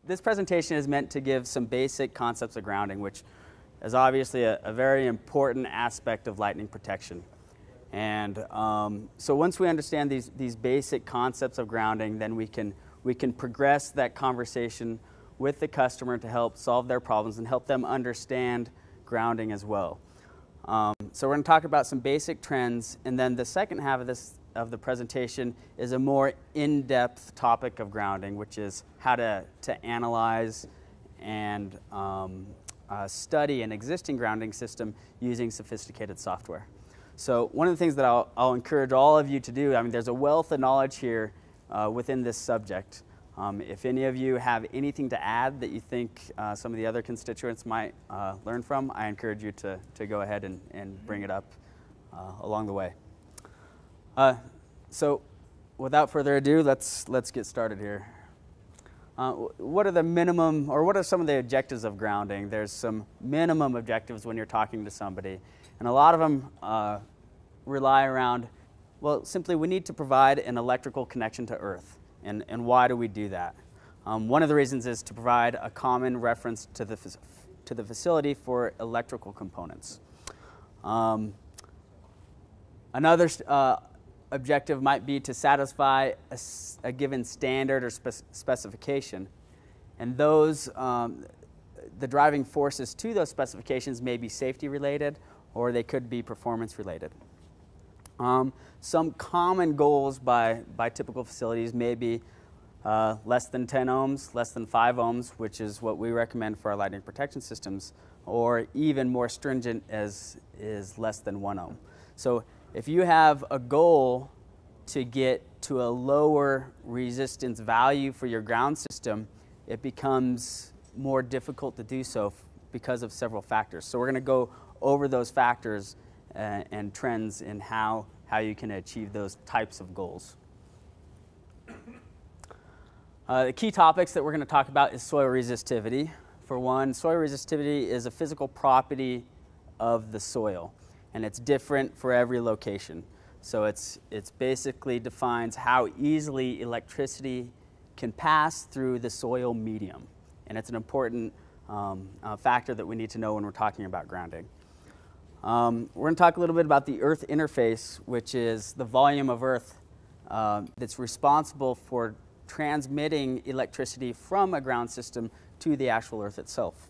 this presentation is meant to give some basic concepts of grounding, which is obviously a very important aspect of lightning protection. And so once we understand these basic concepts of grounding, then we can progress that conversation with the customer to help solve their problems and help them understand grounding as well. So we're going to talk about some basic trends, and then the second half of the presentation is a more in-depth topic of grounding, which is how to analyze and study an existing grounding system using sophisticated software. So one of the things that I'll encourage all of you to do, I mean, there's a wealth of knowledge here within this subject. If any of you have anything to add that you think some of the other constituents might learn from, I encourage you to go ahead and bring it up along the way. So without further ado, let's get started here. What are the minimum, or what are some of the objectives of grounding? There's some minimum objectives when you're talking to somebody, and a lot of them rely around, well, simply we need to provide an electrical connection to Earth. And why do we do that? One of the reasons is to provide a common reference to the facility for electrical components. Another objective might be to satisfy a given standard or specification. And those, the driving forces to those specifications may be safety related, or they could be performance related. Some common goals by typical facilities may be less than 10 ohms, less than 5 ohms, which is what we recommend for our lightning protection systems, or even more stringent as is less than 1 ohm. So if you have a goal to get to a lower resistance value for your ground system, it becomes more difficult to do so because of several factors. So we're going to go over those factors and trends in how you can achieve those types of goals. The key topics that we're going to talk about is soil resistivity. For one, soil resistivity is a physical property of the soil, and it's different for every location. So it's basically defines how easily electricity can pass through the soil medium, and it's an important factor that we need to know when we're talking about grounding. We're going to talk a little bit about the earth interface, which is the volume of earth that's responsible for transmitting electricity from a ground system to the actual earth itself.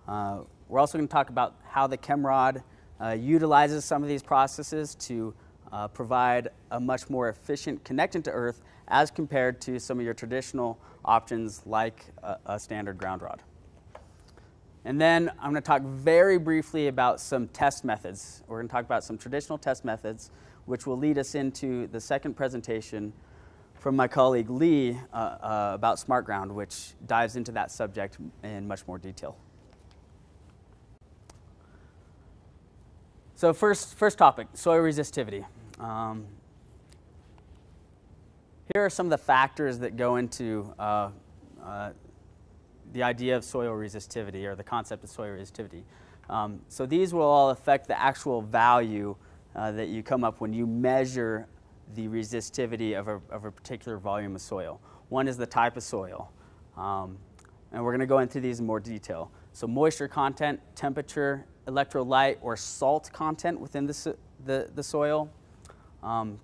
We're also going to talk about how the Chem-Rod utilizes some of these processes to provide a much more efficient connection to earth as compared to some of your traditional options like a standard ground rod. And then I'm going to talk very briefly about some test methods. We're going to talk about some traditional test methods, which will lead us into the second presentation from my colleague Lee about smart ground, which dives into that subject in much more detail. So first topic, soil resistivity. Here are some of the factors that go into the idea of soil resistivity, or the concept of soil resistivity. So these will all affect the actual value that you come up when you measure the resistivity of a particular volume of soil. One is the type of soil, and we're going to go into these in more detail. So moisture content, temperature, electrolyte or salt content within the soil,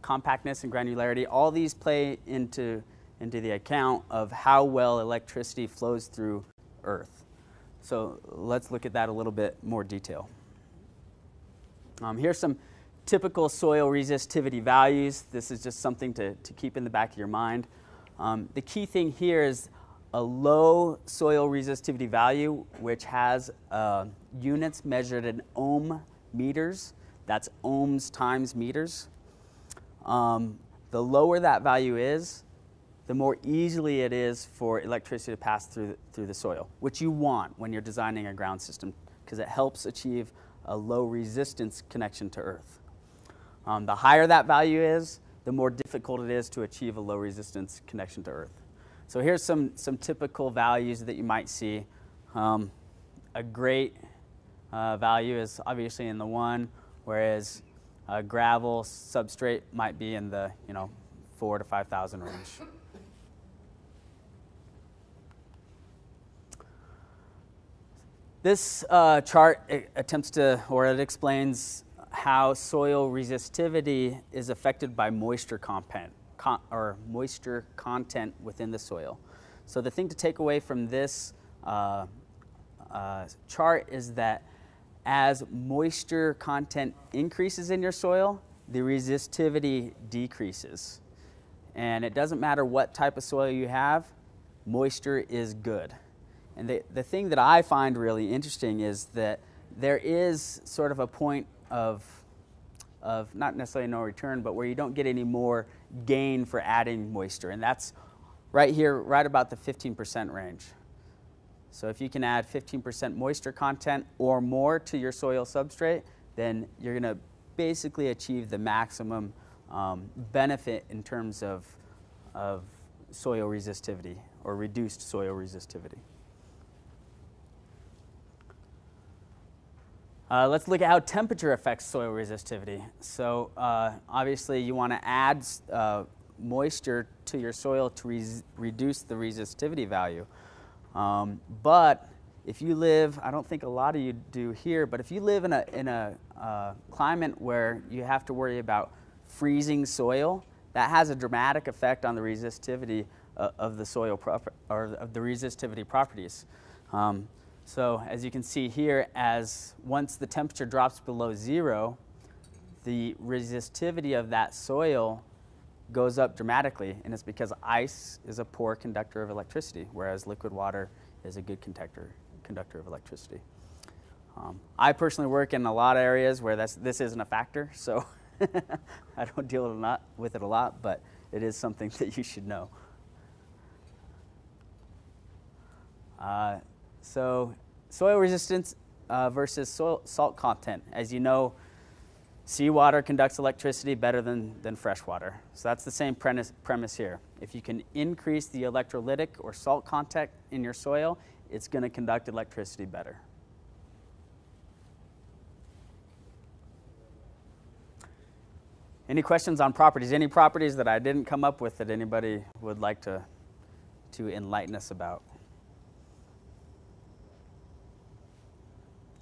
compactness and granularity, all these play into the account of how well electricity flows through earth. So let's look at that a little bit more detail. Here's some typical soil resistivity values. This is just something to keep in the back of your mind. The key thing here is a low soil resistivity value, which has units measured in ohm meters. That's ohms times meters. The lower that value is, the more easily it is for electricity to pass through the soil, which you want when you're designing a ground system, because it helps achieve a low resistance connection to earth. The higher that value is, the more difficult it is to achieve a low resistance connection to earth. So here's some typical values that you might see. A great value is obviously in the 1, whereas gravel substrate might be in the 4,000 to 5,000 range. This chart attempts to, or it explains how soil resistivity is affected by moisture moisture content within the soil. So the thing to take away from this chart is that as moisture content increases in your soil, the resistivity decreases. And it doesn't matter what type of soil you have, moisture is good. And the thing that I find really interesting is that there is sort of a point of not necessarily no return, but where you don't get any more gain for adding moisture. And that's right here, right about the 15% range. So if you can add 15% moisture content or more to your soil substrate, then you're going to basically achieve the maximum benefit in terms of soil resistivity or reduced soil resistivity. Let's look at how temperature affects soil resistivity. So obviously you want to add moisture to your soil to reduce the resistivity value. But if you live, I don't think a lot of you do here, but if you live in a climate where you have to worry about freezing soil, that has a dramatic effect on the resistivity of the soil or of the resistivity properties. So as you can see here, once the temperature drops below 0, the resistivity of that soil goes up dramatically, and it's because ice is a poor conductor of electricity, whereas liquid water is a good conductor of electricity. I personally work in a lot of areas where this isn't a factor, so I don't deal with it a lot, but it is something that you should know. So soil resistance versus salt content. As you know, seawater conducts electricity better than fresh water. So that's the same premise here. If you can increase the electrolytic or salt content in your soil, it's going to conduct electricity better. Any questions on properties? Any properties that I didn't come up with that anybody would like to enlighten us about?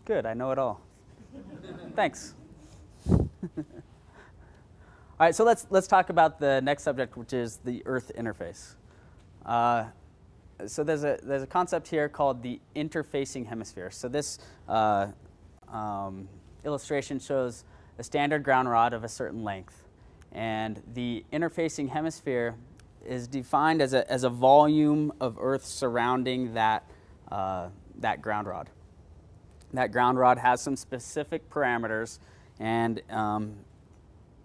Good, I know it all. Thanks. All right, so let's talk about the next subject, which is the Earth interface. So there's a concept here called the interfacing hemisphere. So this illustration shows a standard ground rod of a certain length, and the interfacing hemisphere is defined as a volume of Earth surrounding that ground rod. That ground rod has some specific parameters, and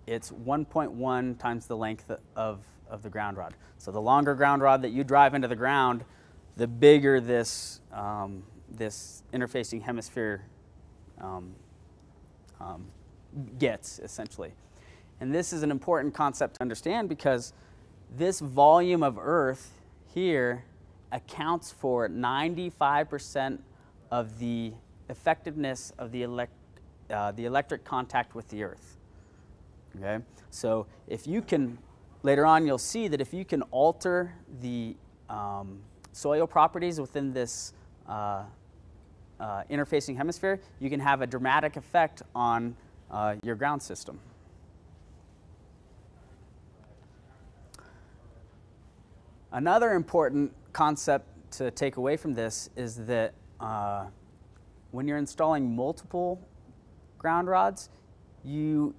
it's 1.1 times the length of the ground rod. So the longer ground rod that you drive into the ground, the bigger this interfacing hemisphere gets, essentially. And this is an important concept to understand because this volume of Earth here accounts for 95% of the effectiveness of the electric contact with the Earth. Okay? So if you can, later on you'll see that if you can alter the soil properties within this interfacing hemisphere, you can have a dramatic effect on your ground system. Another important concept to take away from this is that when you're installing multiple ground rods, you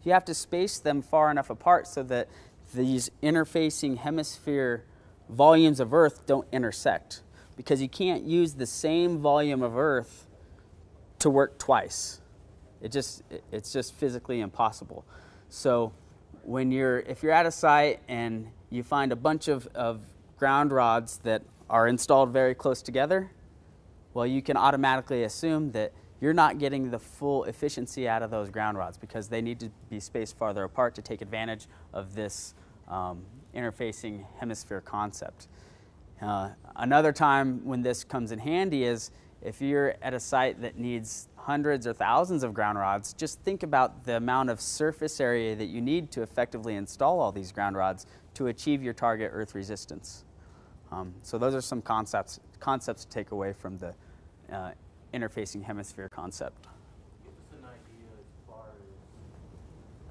have to space them far enough apart so that these interfacing hemisphere volumes of Earth don't intersect, because you can't use the same volume of Earth to work twice. It's just physically impossible. So if you're at a site and you find a bunch of ground rods that are installed very close together, well, you can automatically assume that you're not getting the full efficiency out of those ground rods because they need to be spaced farther apart to take advantage of this interfacing hemisphere concept. Another time when this comes in handy is if you're at a site that needs hundreds or thousands of ground rods, just think about the amount of surface area that you need to effectively install all these ground rods to achieve your target Earth resistance. So those are some concepts to take away from the interfacing hemisphere concept. Give us an idea as far as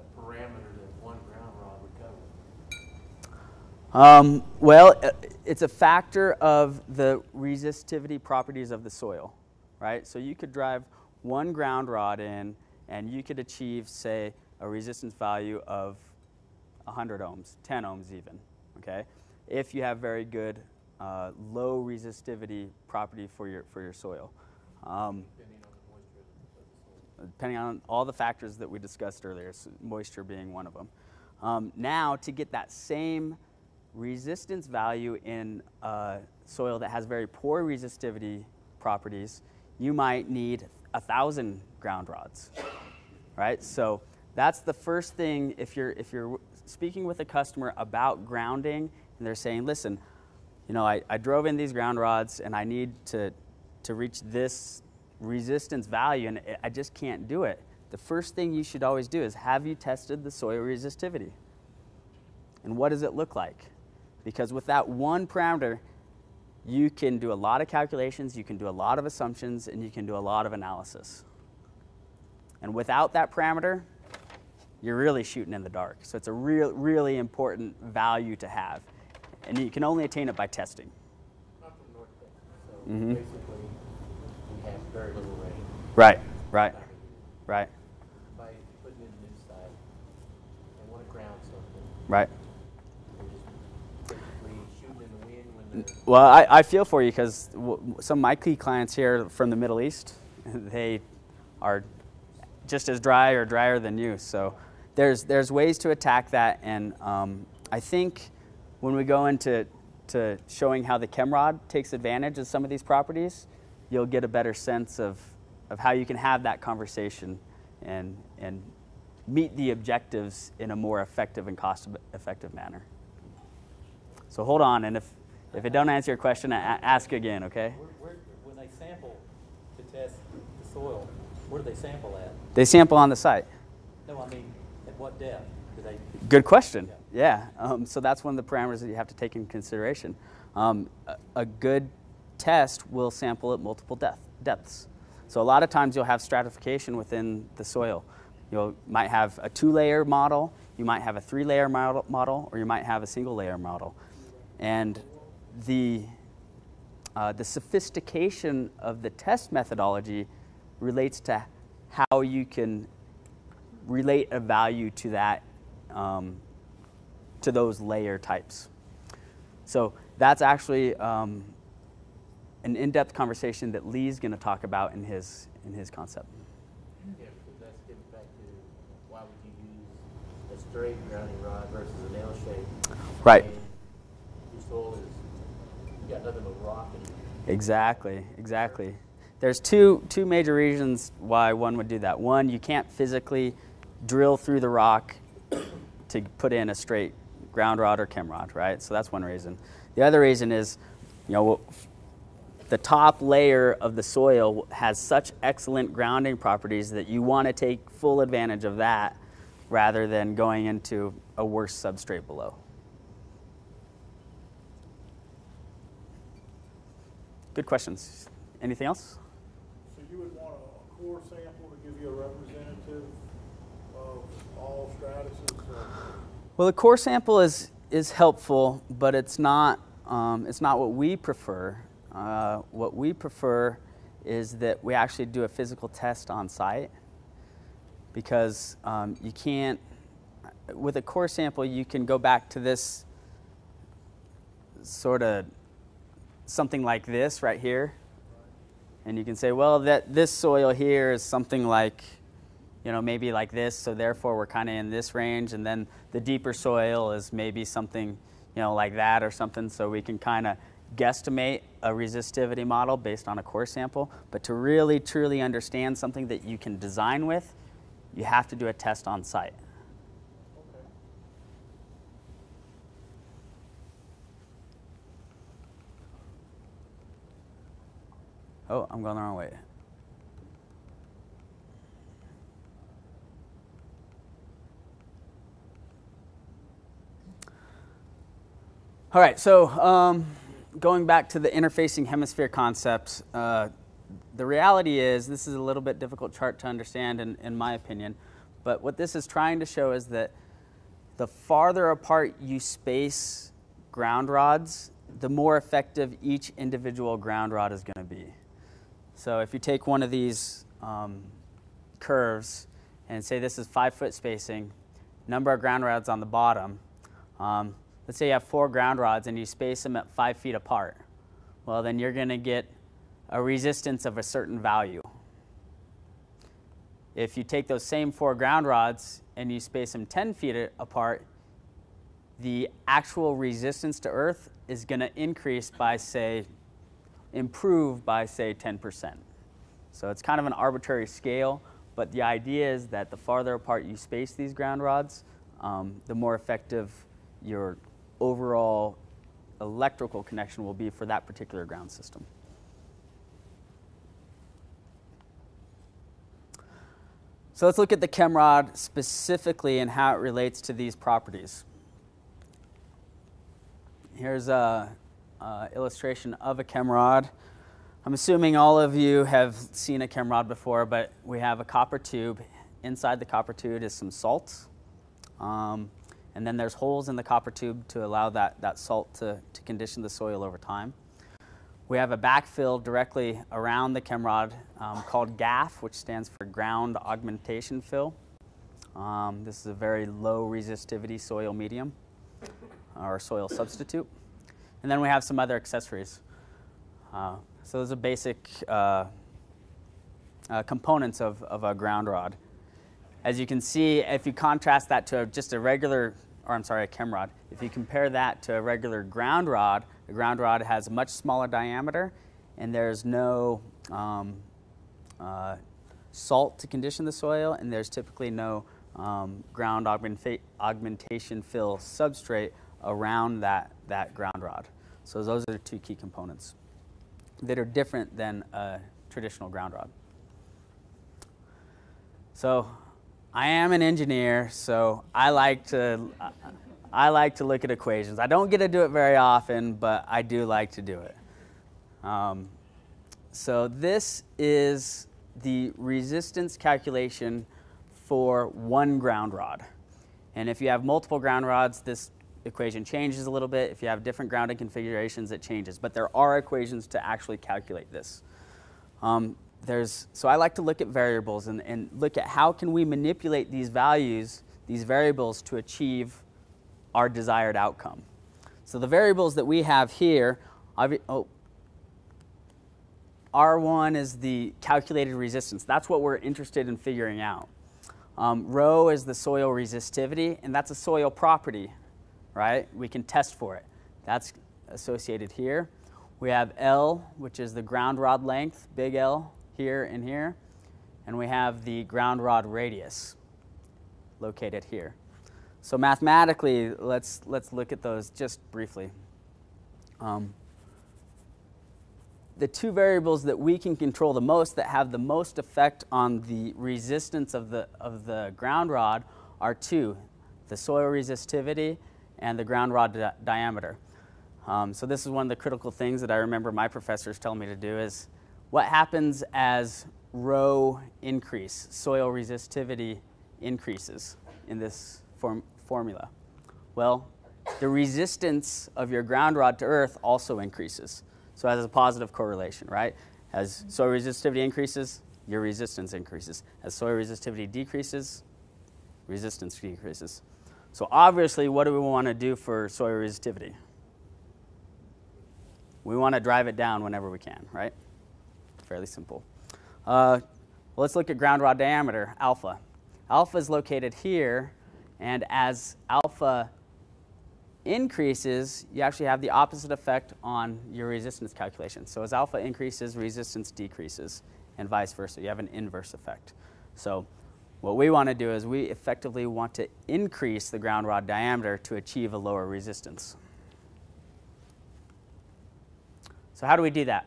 a parameter that one ground rod would cover. Well, it's a factor of the resistivity properties of the soil, right? So you could drive one ground rod in and you could achieve, say, a resistance value of 100 ohms, 10 ohms even, okay? If you have very good low resistivity property for your soil. Depending on all the factors that we discussed earlier, so moisture being one of them. Now, to get that same resistance value in soil that has very poor resistivity properties, you might need 1,000 ground rods, right? So that's the first thing. If you're speaking with a customer about grounding and they're saying, listen, you know, I drove in these ground rods and I need to reach this resistance value and I just can't do it. The first thing you should always do is, have you tested the soil resistivity? And what does it look like? Because with that one parameter, you can do a lot of calculations, you can do a lot of assumptions, and you can do a lot of analysis. And without that parameter, you're really shooting in the dark. So it's a really important value to have. And you can only attain it by testing. I'm from North Texas, so basically we have very little rain. Right. By putting in a new site, they want to ground something. Right. They're just basically shooting in the wind when they're... Well, I feel for you, because some of my key clients here from the Middle East, they are just as dry or drier than you. So there's ways to attack that, and I think when we go into showing how the Chem-Rod takes advantage of some of these properties, you'll get a better sense of how you can have that conversation and meet the objectives in a more effective and cost-effective manner. So hold on, and if it don't answer your question, ask again, okay? When they sample to test the soil, where do they sample at? They sample on the site. No, I mean, at what depth do they? Good question. Yeah. So that's one of the parameters that you have to take into consideration. A good test will sample at multiple depths. So a lot of times you'll have stratification within the soil. You might have a 2-layer model, you might have a 3-layer model, or you might have a single-layer model. And the sophistication of the test methodology relates to how you can relate a value to that, to those layer types. So that's actually an in-depth conversation that Lee's going to talk about in his concept. Yeah, because that's getting back to why would you use a straight grounding rod versus an L shape? Right. And your soil is, you got nothing but rock in it. Exactly. There's two major reasons why one would do that. One, you can't physically drill through the rock to put in a straight ground rod or chem rod, right? So that's one reason. The other reason is, you know, the top layer of the soil has such excellent grounding properties that you want to take full advantage of that rather than going into a worse substrate below. Good questions. Anything else? So you would want a core sample to give you a representative of all stratuses? Well, the core sample is helpful, but it's not what we prefer. What we prefer is that we actually do a physical test on site, because you can't, with a core sample, you can go back to this sort of something like this right here, and you can say, well, this soil here is something like, you know, maybe like this, so therefore we're kind of in this range, and then the deeper soil is maybe something, you know, like that or something, so we can kind of guesstimate a resistivity model based on a core sample. But to really, truly understand something that you can design with, you have to do a test on site. Okay. Oh, I'm going the wrong way. All right, so going back to the interfacing hemisphere concepts, the reality is, this is a little bit difficult chart to understand in my opinion, but what this is trying to show is that the farther apart you space ground rods, the more effective each individual ground rod is going to be. So if you take one of these curves and say this is 5-foot spacing, number of ground rods on the bottom, let's say you have 4 ground rods and you space them at 5 feet apart. Well, then you're going to get a resistance of a certain value. If you take those same 4 ground rods and you space them 10 feet apart, the actual resistance to earth is going to increase by, say, improve by, say, 10%. So it's kind of an arbitrary scale, but the idea is that the farther apart you space these ground rods, the more effective your overall electrical connection will be for that particular ground system. So let's look at the Chem-Rod specifically and how it relates to these properties. Here's an illustration of a Chem-Rod. I'm assuming all of you have seen a Chem-Rod before, but we have a copper tube. Inside the copper tube is some salt. And then there's holes in the copper tube to allow that salt to condition the soil over time. We have a backfill directly around the Chem-Rod called GAF, which stands for Ground Augmentation Fill. This is a very low resistivity soil medium, or soil substitute. And then we have some other accessories. So those are basic components of a ground rod. As you can see, if you contrast that to just a regular, or I'm sorry, a Chem-Rod, if you compare that to a regular ground rod, the ground rod has a much smaller diameter and there's no salt to condition the soil, and there's typically no ground augmentation fill substrate around that ground rod. So those are the 2 key components that are different than a traditional ground rod. So I am an engineer, so I like to look at equations. I don't get to do it very often, but I do like to do it. So this is the resistance calculation for 1 ground rod. And if you have multiple ground rods, this equation changes a little bit. If you have different grounding configurations, it changes. But there are equations to actually calculate this. So I like to look at variables and look at how can we manipulate these values, these variables, to achieve our desired outcome. So the variables that we have here, R1 is the calculated resistance. That's what we're interested in figuring out. Rho is the soil resistivity, and that's a soil property, right? We can test for it. That's associated here. We have L, which is the ground rod length, big L, here and here. And we have the ground rod radius located here. So mathematically, let's look at those just briefly. The 2 variables that we can control the most, that have the most effect on the resistance of the ground rod, are 2, the soil resistivity and the ground rod diameter. So this is one of the critical things that I remember my professors telling me to do is, what happens as rho increase, soil resistivity increases in this formula? Well, the resistance of your ground rod to earth also increases. So it has a positive correlation, right? As soil resistivity increases, your resistance increases. As soil resistivity decreases, resistance decreases. So obviously, what do we want to do for soil resistivity? We want to drive it down whenever we can, right? Fairly simple. Let's look at ground rod diameter, alpha. Alpha is located here, and as alpha increases, you actually have the opposite effect on your resistance calculation. So as alpha increases, resistance decreases, and vice versa. You have an inverse effect. So what we want to do is we effectively want to increase the ground rod diameter to achieve a lower resistance. So how do we do that?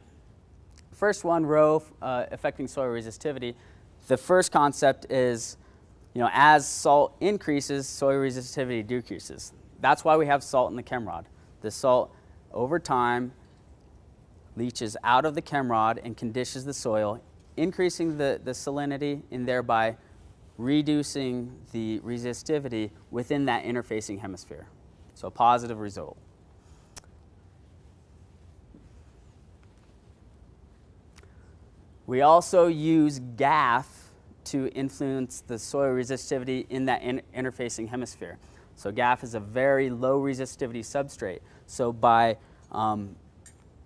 First one, rho, affecting soil resistivity. The first concept is, as salt increases, soil resistivity decreases. That's why we have salt in the Chem-Rod. The salt, over time, leaches out of the Chem-Rod and conditions the soil, increasing the salinity and thereby reducing the resistivity within that interfacing hemisphere. So a positive result. We also use GAF to influence the soil resistivity in that interfacing hemisphere. So GAF is a very low resistivity substrate. So by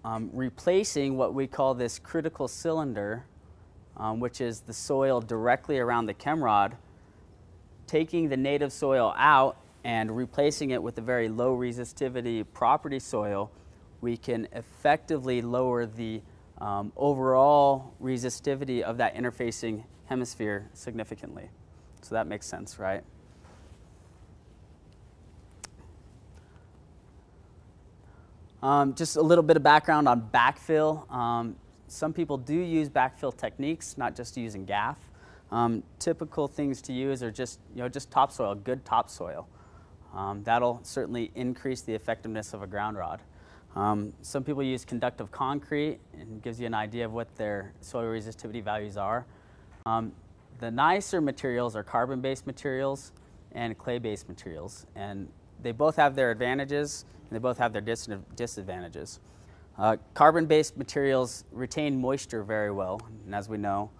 replacing what we call this critical cylinder, which is the soil directly around the Chem-Rod, taking the native soil out and replacing it with a very low resistivity property soil, we can effectively lower the overall resistivity of that interfacing hemisphere significantly. So that makes sense, right? Just a little bit of background on backfill. Some people do use backfill techniques, not just using GAF. Typical things to use are just topsoil, good topsoil. That'll certainly increase the effectiveness of a ground rod. Some people use conductive concrete, and it gives you an idea of what their soil resistivity values are. The nicer materials are carbon-based materials and clay-based materials, and they both have their advantages and they both have their disadvantages. Carbon-based materials retain moisture very well, and as we know,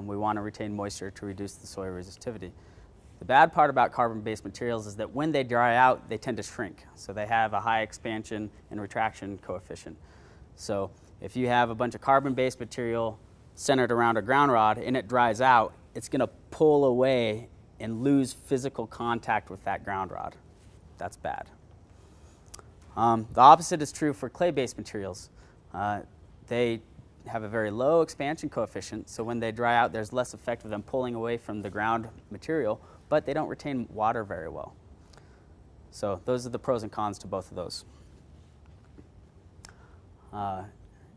we want to retain moisture to reduce the soil resistivity. The bad part about carbon-based materials is that when they dry out, they tend to shrink. So they have a high expansion and retraction coefficient. So if you have a bunch of carbon-based material centered around a ground rod and it dries out, it's going to pull away and lose physical contact with that ground rod. That's bad. The opposite is true for clay-based materials. They have a very low expansion coefficient, so when they dry out, there's less effect of them pulling away from the ground material, but they don't retain water very well. So those are the pros and cons to both of those.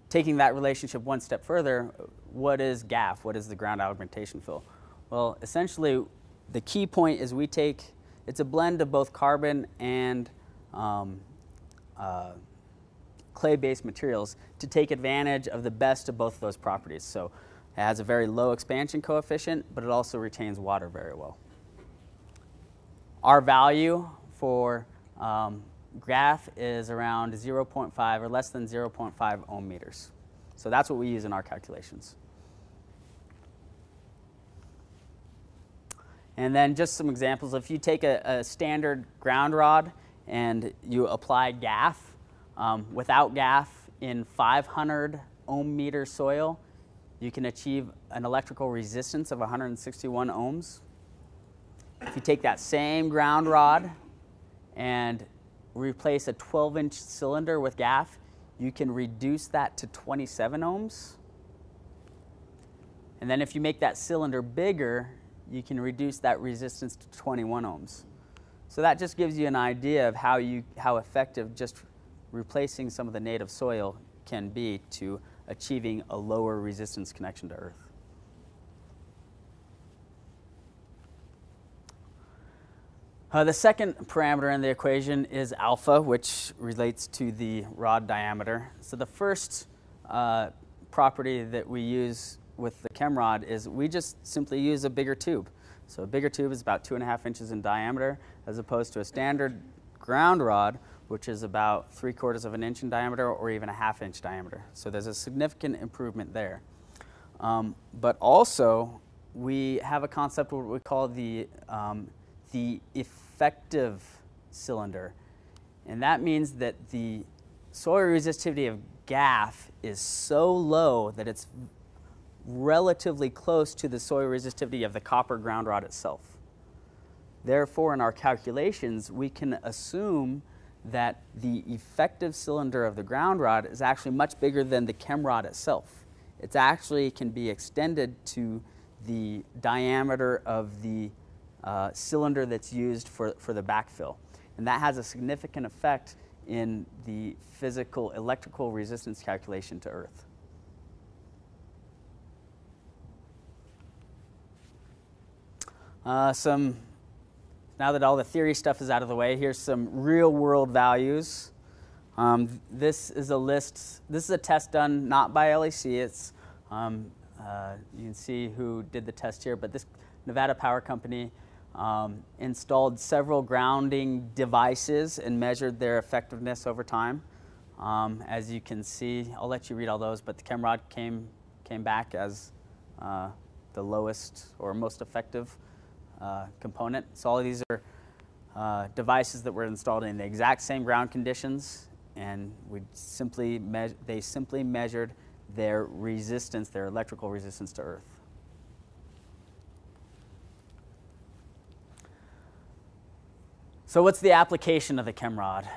Taking that relationship one step further, what is GAF? What is the ground augmentation fill? Well, essentially, the key point is it's a blend of both carbon and clay-based materials to take advantage of the best of both of those properties. So it has a very low expansion coefficient, but it also retains water very well. Our value for GAF is around 0.5 or less than 0.5 ohm meters. So that's what we use in our calculations. And then just some examples. If you take a standard ground rod and you apply GAF, without GAF in 500 ohm meter soil, you can achieve an electrical resistance of 161 ohms. If you take that same ground rod and replace a 12-inch cylinder with GAF, you can reduce that to 27 ohms. And then if you make that cylinder bigger, you can reduce that resistance to 21 ohms. So that just gives you an idea of how effective just replacing some of the native soil can be to achieving a lower resistance connection to earth. The second parameter in the equation is alpha, which relates to the rod diameter. So the first property that we use with the Chem-Rod is we just simply use a bigger tube. So a bigger tube is about 2.5 inches in diameter, as opposed to a standard ground rod, which is about 3/4 of an inch in diameter or even a 1/2 inch diameter. So there's a significant improvement there. But also, we have a concept of what we call the effective cylinder. And that means that the soil resistivity of GAF is so low that it's relatively close to the soil resistivity of the copper ground rod itself. Therefore, in our calculations, we can assume that the effective cylinder of the ground rod is actually much bigger than the Chem-Rod itself. It actually can be extended to the diameter of the cylinder that's used for the backfill. And that has a significant effect in the physical electrical resistance calculation to earth. Now that all the theory stuff is out of the way, here's some real world values. This is a list. This is a test done not by LEC. It's you can see who did the test here, but this Nevada Power Company installed several grounding devices and measured their effectiveness over time. As you can see, I'll let you read all those, but the Chem-Rod came back as the lowest or most effective component. So all of these are devices that were installed in the exact same ground conditions, and they simply measured their resistance, their electrical resistance to earth. So what's the application of the Chem-Rod?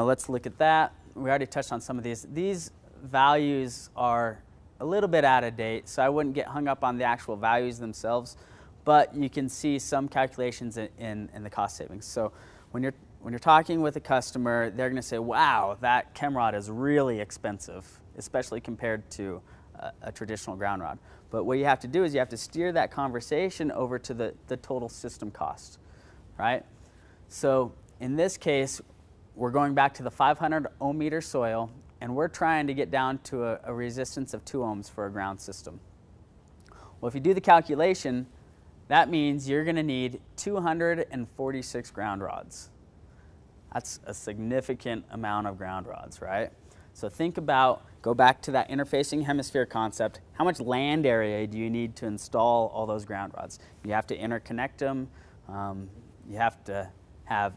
Let's look at that. We already touched on some of these. These values are a little bit out of date, so I wouldn't get hung up on the actual values themselves, but you can see some calculations in the cost savings. So when you're talking with a customer, they're going to say, wow, that Chem-Rod is really expensive, especially compared to a traditional ground rod. But what you have to do is you have to steer that conversation over to the total system cost, right? So in this case, we're going back to the 500 ohm meter soil, and we're trying to get down to a resistance of 2 ohms for a ground system. Well, if you do the calculation, that means you're going to need 246 ground rods. That's a significant amount of ground rods, right? So think about, go back to that interfacing hemisphere concept. How much land area do you need to install all those ground rods? You have to interconnect them. You have to have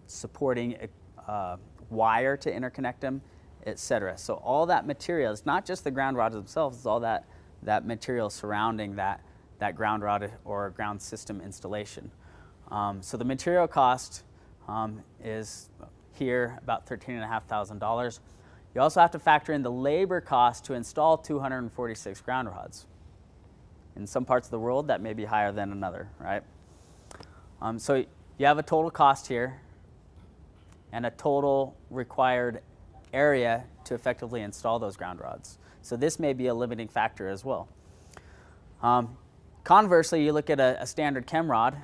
supporting wire to interconnect them, etc. So all that material, it's not just the ground rods themselves, it's all that material surrounding that ground rod or ground system installation. So the material cost is here about $13,500. You also have to factor in the labor cost to install 246 ground rods. In some parts of the world, that may be higher than another, right? So you have a total cost here and a total required area to effectively install those ground rods. So this may be a limiting factor as well. Conversely, you look at a standard Chem-Rod.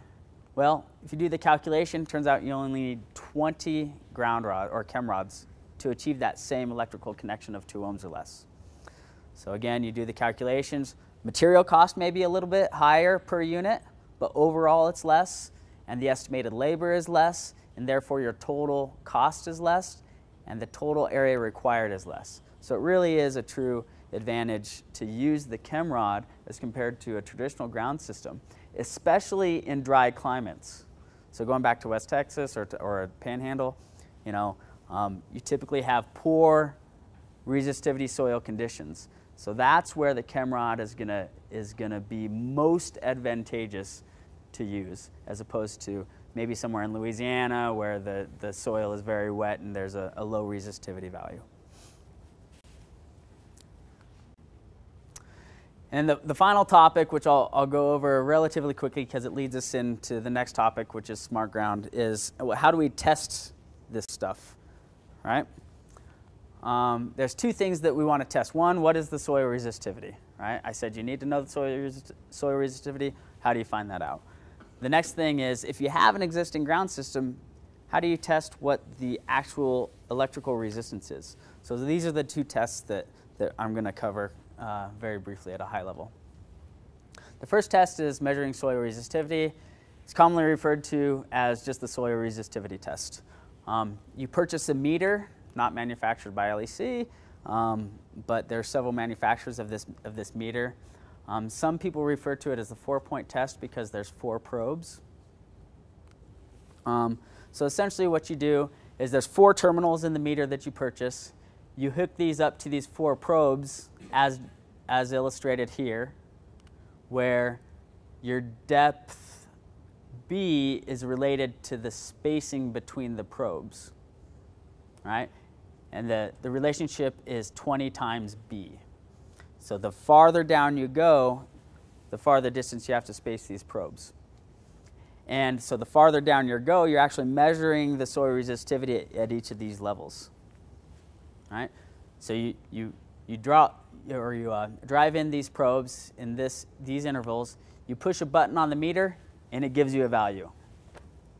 Well, if you do the calculation, it turns out you only need 20 ground rod or Chem-Rods to achieve that same electrical connection of 2 ohms or less. So again, you do the calculations. Material cost may be a little bit higher per unit, but overall it's less, and the estimated labor is less, and therefore your total cost is less, and the total area required is less. So it really is a true advantage to use the Chem-Rod as compared to a traditional ground system, especially in dry climates. So going back to West Texas or a Panhandle, you typically have poor resistivity soil conditions. So that's where the Chem-Rod is gonna be most advantageous to use, as opposed to maybe somewhere in Louisiana where the soil is very wet and there's a low resistivity value. And the final topic, which I'll go over relatively quickly because it leads us into the next topic, which is smart ground, is how do we test this stuff, right? There's two things that we want to test. One, what is the soil resistivity, right? I said you need to know the soil resistivity. How do you find that out? The next thing is, if you have an existing ground system, how do you test what the actual electrical resistance is? So these are the two tests that I'm going to cover very briefly at a high level. The first test is measuring soil resistivity. It's commonly referred to as just the soil resistivity test. You purchase a meter, not manufactured by LEC, but there are several manufacturers of this meter. Some people refer to it as the 4-point test because there's 4 probes. So essentially what you do is there's 4 terminals in the meter that you purchase. You hook these up to these 4 probes as illustrated here, where your depth B is related to the spacing between the probes, right? And the relationship is 20 times B. So the farther down you go, the farther distance you have to space these probes. And so the farther down you go, you're actually measuring the soil resistivity at each of these levels, right? So you drive in these probes in these intervals, you push a button on the meter, and it gives you a value,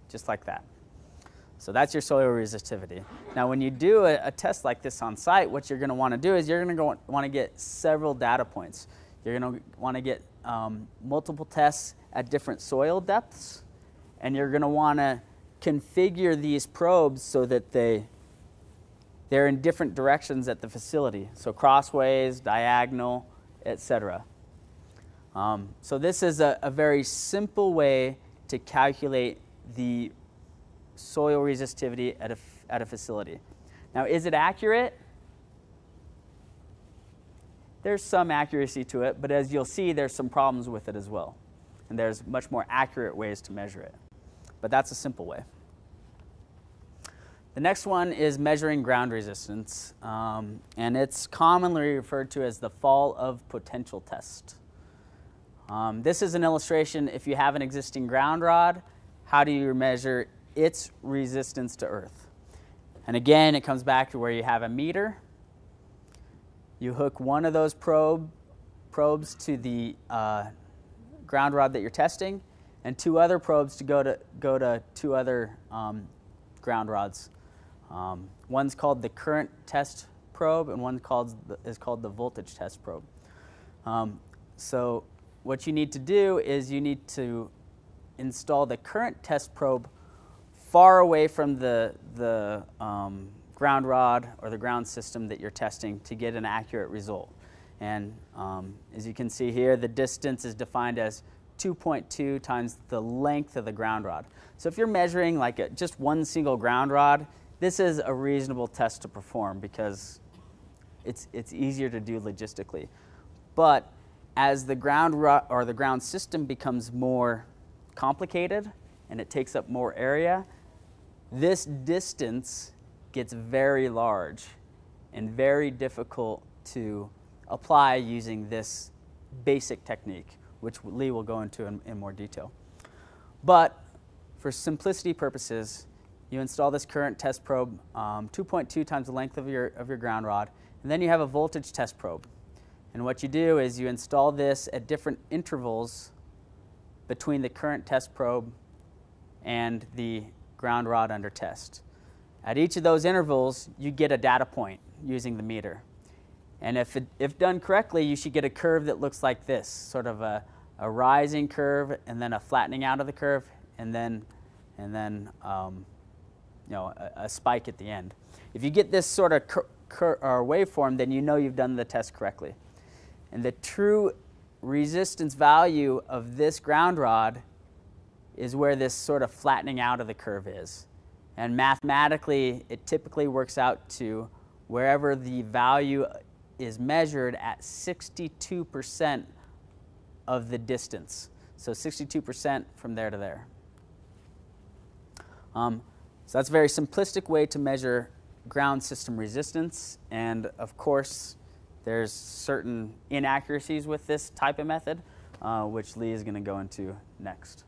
just like that. So that's your soil resistivity. Now when you do a test like this on site, what you're going to want to do is you're going to want to get several data points. You're going to want to get multiple tests at different soil depths, and you're going to want to configure these probes so that they're in different directions at the facility. So crossways, diagonal, etc. So this is a very simple way to calculate the soil resistivity at a facility. Now, is it accurate? There's some accuracy to it, but as you'll see, there's some problems with it as well. And there's much more accurate ways to measure it. But that's a simple way. The next one is measuring ground resistance, and it's commonly referred to as the fall of potential test. This is an illustration. If you have an existing ground rod, how do you measure its resistance to earth? And again, it comes back to where you have a meter. You hook one of those probes to the ground rod that you're testing, and two other probes to go to two other ground rods. One's called the current test probe, and one is called the voltage test probe. So what you need to do is you need to install the current test probe far away from the ground rod or the ground system that you're testing to get an accurate result. And as you can see here, the distance is defined as 2.2 times the length of the ground rod. So if you're measuring like just one single ground rod, this is a reasonable test to perform because it's easier to do logistically. But as the ground rod or the ground system becomes more complicated and it takes up more area, this distance gets very large and very difficult to apply using this basic technique, which Lee will go into in more detail. But for simplicity purposes, you install this current test probe, 2.2 times the length of your ground rod, and then you have a voltage test probe. And what you do is you install this at different intervals between the current test probe and the ground rod under test. At each of those intervals, you get a data point using the meter. And if done correctly, you should get a curve that looks like this, sort of a rising curve and then a flattening out of the curve and then a spike at the end. If you get this sort of waveform, then you know you've done the test correctly. And the true resistance value of this ground rod is where this sort of flattening out of the curve is. And mathematically, it typically works out to wherever the value is measured at 62% of the distance. So 62% from there to there. So that's a very simplistic way to measure ground system resistance. And of course, there's certain inaccuracies with this type of method, which Lee is going to go into next.